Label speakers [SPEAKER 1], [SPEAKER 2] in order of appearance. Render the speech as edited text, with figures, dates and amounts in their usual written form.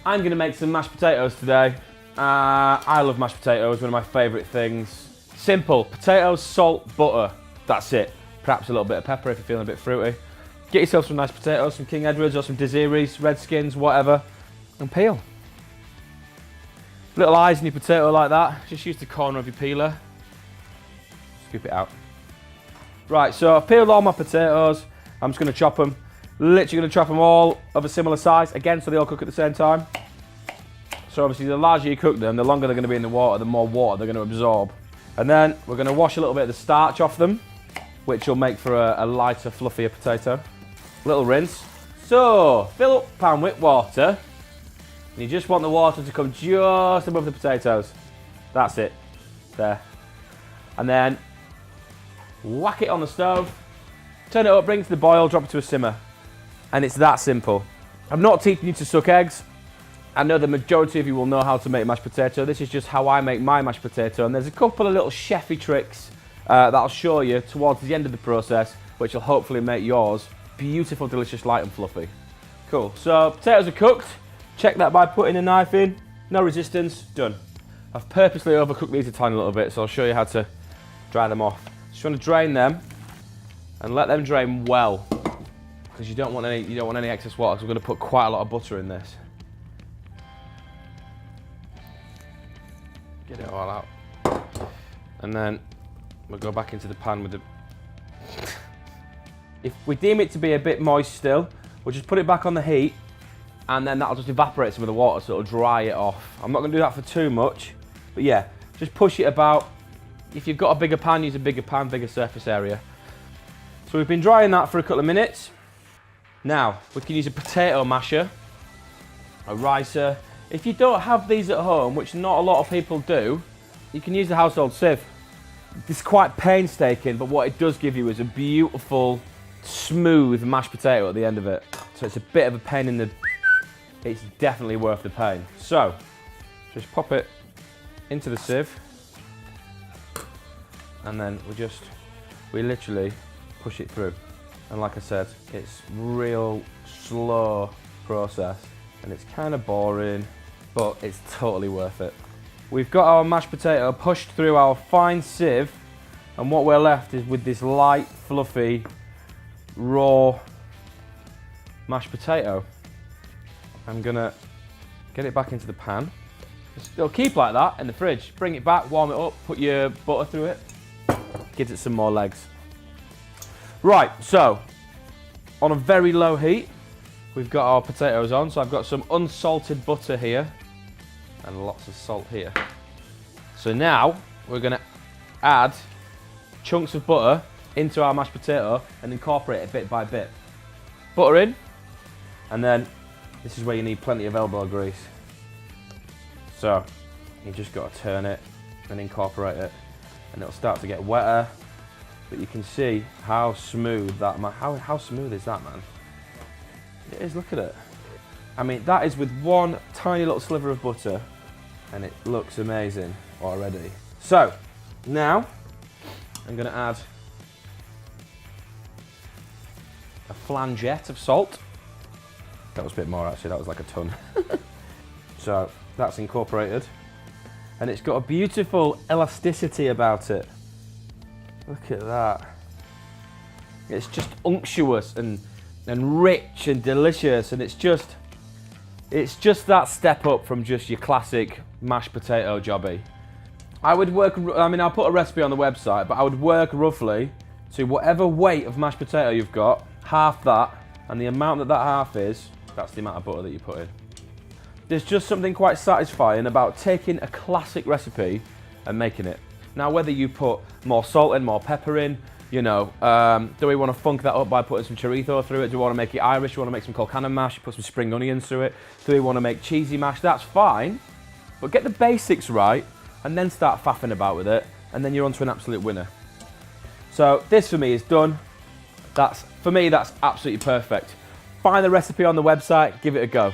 [SPEAKER 1] I'm going to make some mashed potatoes today. I love mashed potatoes, one of my favourite things. Simple, potatoes, salt, butter, that's it. Perhaps a little bit of pepper if you're feeling a bit fruity. Get yourself some nice potatoes, some King Edwards or some Desirees, Redskins, whatever, and peel. Little eyes in your potato like that, just use the corner of your peeler. Scoop it out. Right, so I've peeled all my potatoes. I'm just going to chop them. Literally going to chop them all of a similar size, again, so they all cook at the same time. So obviously the larger you cook them, the longer they're going to be in the water, the more water they're going to absorb. And then we're going to wash a little bit of the starch off them, which will make for a lighter, fluffier potato. Little rinse. So, fill up pan with water. And you just want the water to come just above the potatoes. That's it. There. And then whack it on the stove. Turn it up, bring it to the boil, drop it to a simmer. And it's that simple. I'm not teaching you to suck eggs. I know the majority of you will know how to make mashed potato. This is just how I make my mashed potato. And there's a couple of little chefy tricks that I'll show you towards the end of the process, which will hopefully make yours beautiful, delicious, light and fluffy. Cool, so potatoes are cooked. Check that by putting a knife in. No resistance, done. I've purposely overcooked these a tiny little bit, so I'll show you how to dry them off. Just want to drain them and let them drain well, because you don't want any excess water, because we're going to put quite a lot of butter in this. Get it all out. And then we'll go back into the pan with the... If we deem it to be a bit moist still, we'll just put it back on the heat, and then that'll just evaporate some of the water, so it'll dry it off. I'm not going to do that for too much, but yeah, just push it about. If you've got a bigger pan, use a bigger pan, bigger surface area. So we've been drying that for a couple of minutes. Now, we can use a potato masher, a ricer. If you don't have these at home, which not a lot of people do, you can use the household sieve. It's quite painstaking, but what it does give you is a beautiful, smooth mashed potato at the end of it. So it's a bit of a pain in the... It's definitely worth the pain. So, just pop it into the sieve. And then we literally push it through. And like I said, it's real slow process. And it's kind of boring, but it's totally worth it. We've got our mashed potato pushed through our fine sieve, and what we're left is with this light, fluffy, raw mashed potato. I'm gonna get it back into the pan. It'll keep like that in the fridge. Bring it back, warm it up, put your butter through it. Gives it some more legs. Right, so on a very low heat, we've got our potatoes on. So I've got some unsalted butter here and lots of salt here. So now we're gonna add chunks of butter into our mashed potato and incorporate it bit by bit. Butter in, and then this is where you need plenty of elbow grease. So you just got to turn it and incorporate it, and it'll start to get wetter. But you can see how smooth that how smooth is that, man? It is. Look at it. I mean, that is with one tiny little sliver of butter, and it looks amazing already. So now I'm going to add a flangette of salt. That was a bit more actually, that was like a ton. So that's incorporated, and it's got a beautiful elasticity about it. Look at that. It's just unctuous and rich and delicious, and it's just that step up from just your classic mashed potato jobby. I'll put a recipe on the website, but I would work roughly to whatever weight of mashed potato you've got, half that, and the amount that half is, that's the amount of butter that you put in. There's just something quite satisfying about taking a classic recipe and making it. Now, whether you put more salt in, more pepper in, you know, do we want to funk that up by putting some chorizo through it? Do we want to make it Irish? Do we want to make some colcannon mash? Put some spring onions through it? Do we want to make cheesy mash? That's fine, but get the basics right and then start faffing about with it, and then you're onto an absolute winner. So this for me is done. For me, that's absolutely perfect. Find the recipe on the website, give it a go.